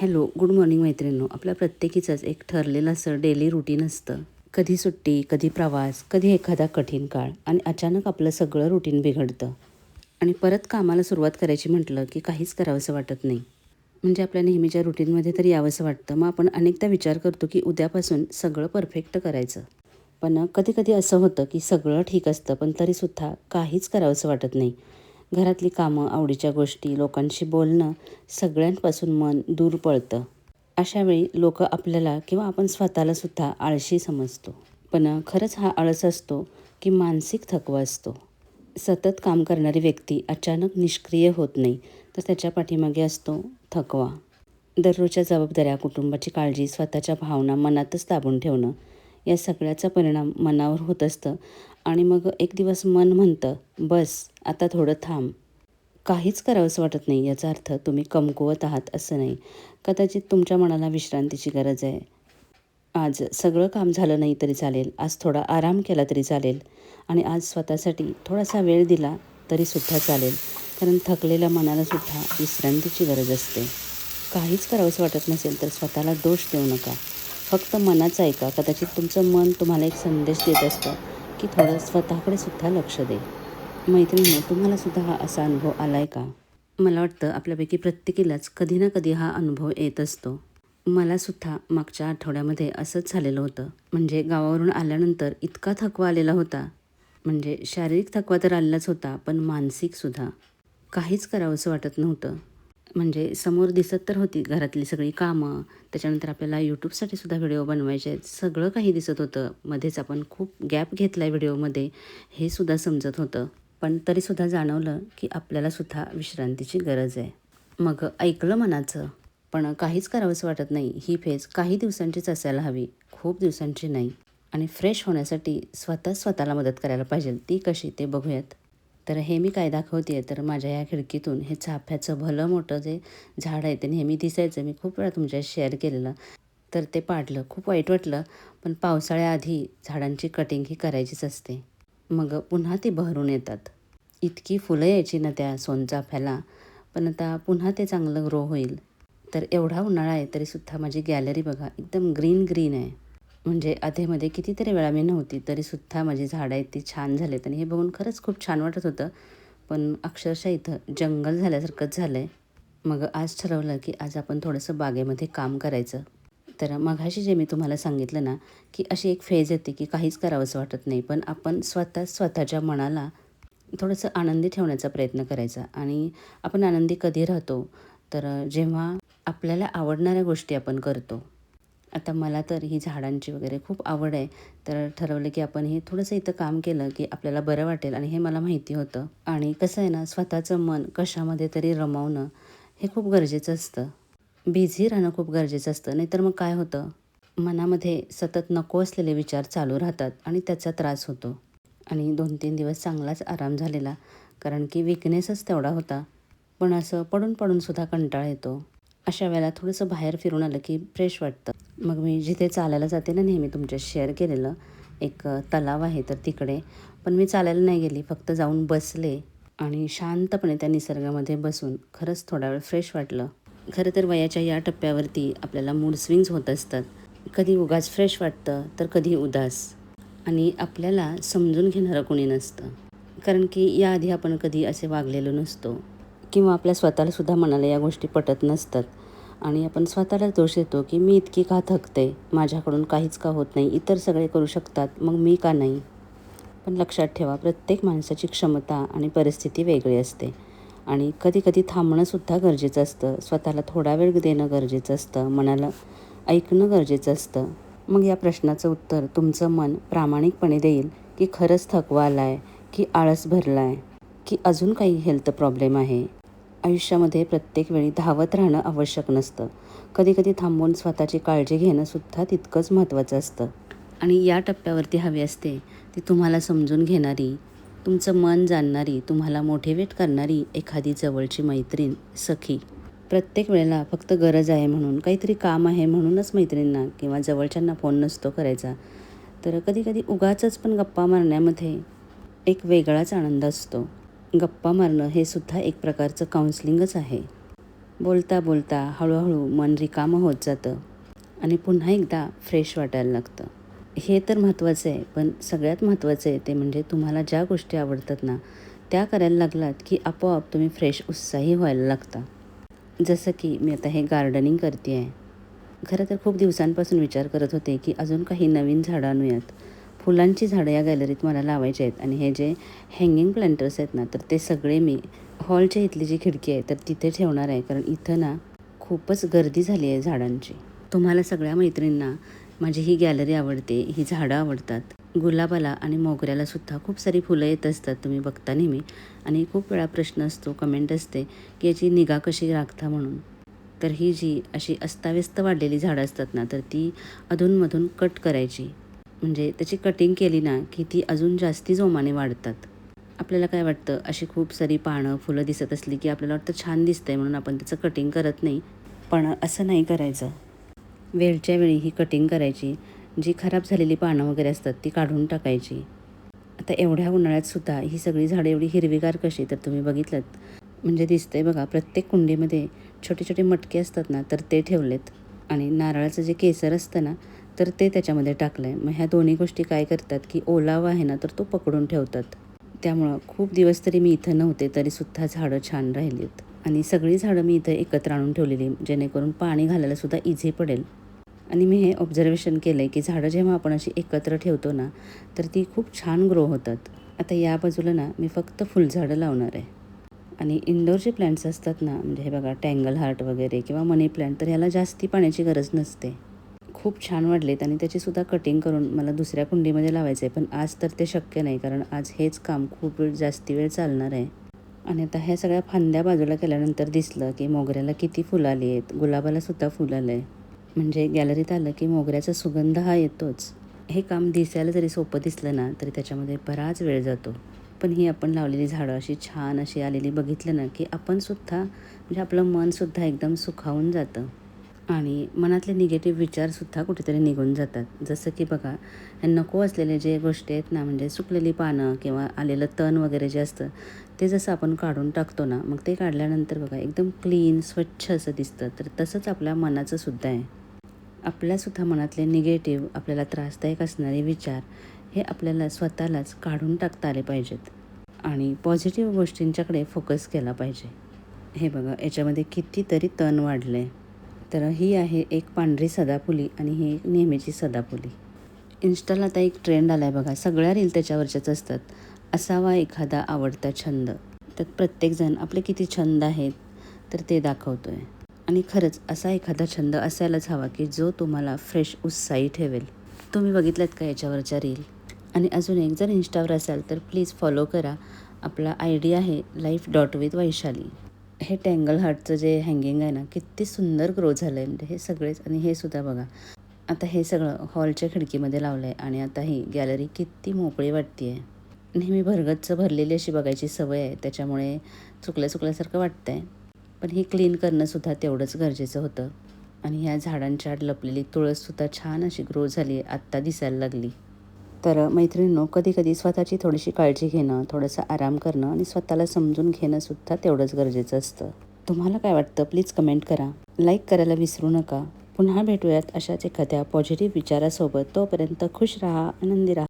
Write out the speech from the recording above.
Hello, good morning मैत्रिणींनो. आपल्या प्रत्येकीचंच एक ठरलेलं असं डेली रुटीन असतं. कधी सुट्टी, कधी प्रवास, कधी एखादा कठीण काळ आणि अचानक आपलं सगळं रुटीन बिघडतं. आणि परत कामाला सुरुवात करायची म्हटलं की काहीच करावंसं वाटत नाही. म्हणजे आपल्या नेहमीच्या रुटीनमध्ये तरी यावंसं वाटतं. मग आपण अनेकदा विचार करतो की उद्यापासून सगळं परफेक्ट करायचं. पण कधी-कधी असं होतं की सगळं ठीक असतं, पण तरीसुद्धा काहीच करावंसं वाटत नाही. घरातली कामं, आवडीच्या गोष्टी, लोकांशी बोलणं, सगळ्यांपासून मन दूर पळतं. अशा वेळी लोकं आपल्याला किंवा आपण स्वतःला सुद्धा आळशी समजतो. पण खरंच हा आळस असतो की मानसिक थकवा असतो. सतत काम करणारी व्यक्ती अचानक निष्क्रिय होत नाही, तर त्याच्या पाठीमागे असतो थकवा. दररोजच्या जबाबदाऱ्या, कुटुंबाची काळजी, स्वतःच्या भावना मनातच दाबून ठेवणं, या सगळ्याचा परिणाम मनावर होत असतं. आणि मग एक दिवस मन म्हणतं, बस आता थोडं थांब. काहीच करावंसं वाटत नाही. याचा अर्थ तुम्ही कमकुवत आहात असं नाही. कदाचित तुमच्या मनाला विश्रांतीची गरज आहे. आज सगळं काम झालं नाही तरी चालेल, आज थोडा आराम केला तरी चालेल आणि आज स्वतःसाठी थोडासा वेळ दिला तरीसुद्धा चालेल. कारण थकलेल्या मनालासुद्धा विश्रांतीची गरज असते. काहीच करावंसं वाटत नसेल तर स्वतःला दोष देऊ नका. फक्त मनाचं ऐका. कदाचित तुमचं मन तुम्हाला एक संदेश देत असतं की थोडं स्वतःकडे सुद्धा लक्ष दे. मैत्रिणींनो, तुम्हाला सुद्धा हा असा अनुभव आला आहे का? मला वाटतं आपल्यापैकी प्रत्येकीलाच कधी ना कधी हा अनुभव येत असतो. मला सुद्धा मागच्या आठवड्यामध्ये असंच झालेलं होतं. म्हणजे गावावरून आल्यानंतर इतका थकवा आलेला होता. म्हणजे शारीरिक थकवा तर आलेलाच होता, पण मानसिकसुद्धा. काहीच करावंसं वाटत नव्हतं. म्हणजे समोर दिसत तर होती घरातली सगळी कामं, त्याच्यानंतर आपल्याला यूट्यूबसाठी सुद्धा व्हिडिओ बनवायचे आहेत. सगळं काही दिसत होतं. मध्येच आपण खूप गॅप घेतला आहे व्हिडिओमध्ये, हे सुद्धा समजत होतं. पण तरीसुद्धा जाणवलं की आपल्याला सुद्धा विश्रांतीची गरज आहे. मग ऐकलं मनाचं, पण काहीच करावंसं वाटत नाही. ही फेज काही दिवसांचीच असायला हवी, खूप दिवसांची नाही. आणि फ्रेश होण्यासाठी स्वतःला मदत करायला पाहिजे. ती कशी ते बघूयात. तर हे मी काय दाखवते आहे, तर माझ्या या खिडकीतून हे चाफ्याचं भलं मोठं जे झाड आहे ते नेहमी दिसायचं. मी खूप वेळा तुमच्याशी शेअर केलेलं. तर ते पाडलं. खूप वाईट वाटलं. पण पावसाळ्याआधी झाडांची कटिंग ही करायचीच असते. मग पुन्हा ती बहरून येतात. इतकी फुलं यायची ना त्या सोनचाफ्याला. पण आता पुन्हा ते चांगलं ग्रो होईल. तर एवढा उन्हाळा आहे तरीसुद्धा माझी गॅलरी बघा एकदम ग्रीन ग्रीन आहे. म्हणजे अधेमध्ये कितीतरी वेळा मी नव्हती तरीसुद्धा माझी झाडं आहेत ती छान झालेत आणि हे बघून खरंच खूप छान वाटत होतं. पण अक्षरशः इथं जंगल झाल्यासारखंच झालं आहे. मग आज ठरवलं की आज आपण थोडंसं बागेमध्ये काम करायचं. तर मघाशी जे मी तुम्हाला सांगितलं ना, की अशी एक फेज येते की काहीच करावंसं वाटत नाही. पण आपण स्वतःच्या मनाला थोडंसं आनंदी ठेवण्याचा प्रयत्न करायचा. आणि आपण आनंदी कधी राहतो, तर जेव्हा आपल्याला आवडणाऱ्या गोष्टी आपण करतो. आता मला तर ही झाडांची वगैरे खूप आवड आहे. तर ठरवलं की आपण हे थोडंसं इथं काम केलं की आपल्याला बरं वाटेल आणि हे मला माहिती होतं. आणि कसं आहे ना, स्वतःचं मन कशामध्ये तरी रमवणं हे खूप गरजेचं असतं. बिझी राहणं खूप गरजेचं असतं. नाहीतर मग काय होतं, मनामध्ये सतत नको असलेले विचार चालू राहतात आणि त्याचा त्रास होतो. आणि 2-3 दिवस चांगलाच आराम झालेला. कारण की वीकनेसच तेवढा होता. पण असं पडून सुद्धा कंटाळा येतो. अशा वेळेला थोडंसं बाहेर फिरून आलं की फ्रेश वाटतं. मग मी जिथे चालायला जाते ना नेहमी तुमच्याशी शेअर केलेलं, एक तलाव आहे तर तिकडे. पण मी चालायला नाही गेली, फक्त जाऊन बसले आणि शांतपणे त्या निसर्गामध्ये बसून खरंच थोडा वेळ फ्रेश वाटलं. खरं तर वयाच्या या टप्प्यावरती आपल्याला मूड स्विंग्स होत असतात. कधी उगाच फ्रेश वाटतं, तर कधी उदास. आणि आपल्याला समजून घेणारं कोणी नसतं. कारण की याआधी आपण कधी असे वागलेलो नसतो किंवा आपल्या स्वतःलासुद्धा मनाला या गोष्टी पटत नसतात. आणि आपण स्वतःलाच दोष देतो की मी इतकी का थकते, माझ्याकडून काहीच का होत नाही, इतर सगळे करू शकतात मग मी का नाही. पण लक्षात ठेवा, प्रत्येक माणसाची क्षमता आणि परिस्थिती वेगळी असते. आणि कधी थांबणंसुद्धा गरजेचं असतं. स्वतःला थोडा वेळ देणं गरजेचं असतं. मनाला ऐकणं गरजेचं असतं. मग या प्रश्नाचं उत्तर तुमचं मन प्रामाणिकपणे देईल की खरंच थकवा आला आहे, की आळस भरला आहे, की अजून काही हेल्थ प्रॉब्लेम आहे. आयुष्यामध्ये प्रत्येक वेळी धावत राहणं आवश्यक नसतं. कधी थांबून स्वतःची काळजी घेणंसुद्धा तितकंच महत्त्वाचं असतं. आणि या टप्प्यावरती हवी असते ती तुम्हाला समजून घेणारी, तुमचं मन जाणणारी, तुम्हाला मोटिवेट करणारी एखादी जवळची मैत्रीण, सखी. प्रत्येक वेळेला फक्त गरज आहे म्हणून, काहीतरी काम आहे म्हणूनच मैत्रिणींना किंवा जवळच्यांना फोन नसतो करायचा. तर कधी उगाचच पण गप्पा मारण्यामध्ये एक वेगळाच आनंद असतो. गप्पा मारणं हे सुद्धा एक प्रकारचं काउन्सिलिंगच आहे. बोलता बोलता हळूहळू मन रिकामं होत जातं आणि पुन्हा एकदा फ्रेश वाटायला लागतं. हे तर महत्त्वाचं आहे, पण सगळ्यात महत्त्वाचं आहे ते म्हणजे तुम्हाला ज्या गोष्टी आवडतात ना, त्या करायला लागलात की आपोआप तुम्ही फ्रेश उत्साही व्हायला लागता. जसं की मी आता हे गार्डनिंग करते आहे. खरं तर खूप दिवसांपासून विचार करत होते की अजून काही नवीन झाडं आणूयात. फुलांची झाडं या गॅलरीत मला लावायची आहेत आणि हे जे हँगिंग प्लांटर्स आहेत ना, तर ते सगळे मी हॉलच्या इथली जी खिडकी आहे तर तिथे ठेवणार आहे. कारण इथं ना खूपच गर्दी झाली आहे झाडांची. तुम्हाला सगळ्या मैत्रिणींना माझी ही गॅलरी आवडते, ही झाडं आवडतात. गुलाबाला आणि मोगऱ्याला सुद्धा खूप सारी फुलं येत असतात, तुम्ही बघता नेहमी. आणि खूप वेळा प्रश्न असतो, कमेंट असते की याची निगा कशी राखता म्हणून. तर ही जी अशी अस्ताव्यस्त वाढलेली झाडं असतात ना, तर ती अधूनमधून कट करायची. म्हणजे त्याची कटिंग केली ना की ती अजून जास्ती जोमाने वाढतात. आपल्याला काय वाटतं, अशी खूप सारी पानं, फुलं दिसत असली की आपल्याला वाटतं छान दिसतंय म्हणून आपण त्याचं कटिंग करत नाही. पण असं नाही करायचं. वेळच्या वेळी ही कटिंग करायची. जी खराब झालेली पानं वगैरे असतात ती काढून टाकायची. आता एवढ्या उन्हाळ्यातसुद्धा ही सगळी झाडं एवढी हिरवीगार कशी, तर तुम्ही बघितलंत म्हणजे दिसतंय बघा. प्रत्येक कुंडीमध्ये छोटे छोटे मटके असतात ना, तर ते ठेवलेत. आणि नारळाचं जे केसर असतं ना, तर ते त्याच्यामध्ये टाकलं आहे. मग ह्या दोन्ही गोष्टी काय करतात की ओलावा आहे ना, तर तो पकडून ठेवतात. त्यामुळं खूप दिवस तरी मी इथं नव्हते तरीसुद्धा झाडं छान राहिलीत. आणि सगळी झाडं मी इथं एकत्र आणून ठेवलेली, जेणेकरून पाणी घालायलासुद्धा इझी पडेल. आणि मी हे ऑब्झर्वेशन केलं आहे की झाडं जेव्हा आपण अशी एकत्र ठेवतो ना, तर ती खूप छान ग्रो होतात. आता या बाजूला ना मी फक्त फुलझाडं लावणार आहे. आणि इंडोर जे प्लांट्स असतात ना, म्हणजे हे बघा टँगल हार्ट वगैरे किंवा मनी प्लांट, तर ह्याला जास्ती पाण्याची गरज नसते. खूप छान वाढलेत आणि त्याचीसुद्धा कटिंग करून मला दुसऱ्या कुंडीमध्ये लावायचं आहे. पण आज तर ते शक्य नाही, कारण आज हेच काम खूप जास्ती वेळ चालणार आहे. आणि आता ह्या सगळ्या फांद्या बाजूला केल्यानंतर दिसलं की मोगऱ्याला किती फुलं आली आहेत, गुलाबालासुद्धा फुलं आलं आहे. म्हणजे गॅलरीत आलं की मोगऱ्याचा सुगंध हा येतोच. हे काम दिसायला जरी सोपं दिसलं ना, तरी त्याच्यामध्ये बराच वेळ जातो. पण ही आपण लावलेली झाडं अशी छान अशी आलेली बघितलं ना, की आपणसुद्धा म्हणजे आपलं मनसुद्धा एकदम सुखावून जातं. आणि मनातले निगेटिव्ह विचारसुद्धा कुठेतरी निघून जातात. जसं की बघा, हे नको असलेले जे गोष्टी आहेत ना, म्हणजे सुकलेली पानं किंवा आलेलं तण वगैरे जे असतं, ते जसं आपण काढून टाकतो ना, मग ते काढल्यानंतर बघा एकदम क्लीन, स्वच्छ असं दिसतं. तर तसंच आपल्या मनाचं सुद्धा आहे. आपल्यासुद्धा मनातले निगेटिव्ह, आपल्याला त्रासदायक असणारे विचार हे आपल्याला स्वतःलाच काढून टाकता आले पाहिजेत. आणि पॉझिटिव्ह गोष्टींच्याकडे फोकस केला पाहिजे. हे बघा, याच्यामध्ये कितीतरी तण वाढले. तर ही आहे एक पांढरी सदाफुली आणि ही एक नेहमीची सदाफुली. इन्स्टाला आता एक ट्रेंड आला आहे बघा, सगळ्या रील त्याच्यावरच्याच असतात. असावा एखादा आवडता छंद. त्यात प्रत्येकजण आपले किती छंद आहेत तर ते दाखवतो आहे. आणि खरंच असा एखादा छंद असायलाच हवा की जो तुम्हाला फ्रेश उत्साही ठेवेल. तुम्ही बघितलात का याच्यावरच्या रील? आणि अजून एक, जर इन्स्टावर असाल तर प्लीज फॉलो करा. आपला ID आहे life.with वैशाली. हे टँगल हार्टचं जे हँगिंग आहे ना, किती सुंदर ग्रो झालं आहे. म्हणजे हे सगळेच, आणि हे सुद्धा बघा. आता हे सगळं हॉलच्या खिडकीमध्ये लावलं आहे आणि आता ही गॅलरी किती मोकळी वाटते आहे. नेहमी भरगच्च भरलेली अशी बघायची सवय आहे, त्याच्यामुळे चुकल्यासारखं वाटतं आहे. पण ही क्लीन करणंसुद्धा तेवढंच गरजेचं होतं. आणि ह्या झाडांच्या आड लपलेली तुळससुद्धा छान अशी ग्रो झाली आहे, आत्ता दिसायला लागली. तर मैत्रिणींनो, कधी-कधी स्वतःची थोडीशी काळजी घेणं, थोडंसं आराम करणं आणि स्वतःला समजून घेणंसुद्धा तेवढंच गरजेचं असतं. तुम्हाला काय वाटतं? प्लीज कमेंट करा. लाईक करायला विसरू नका. पुन्हा भेटूयात अशाच एखाद्या पॉझिटिव्ह विचारासोबत. तोपर्यंत खुश राहा, आनंदी राहा.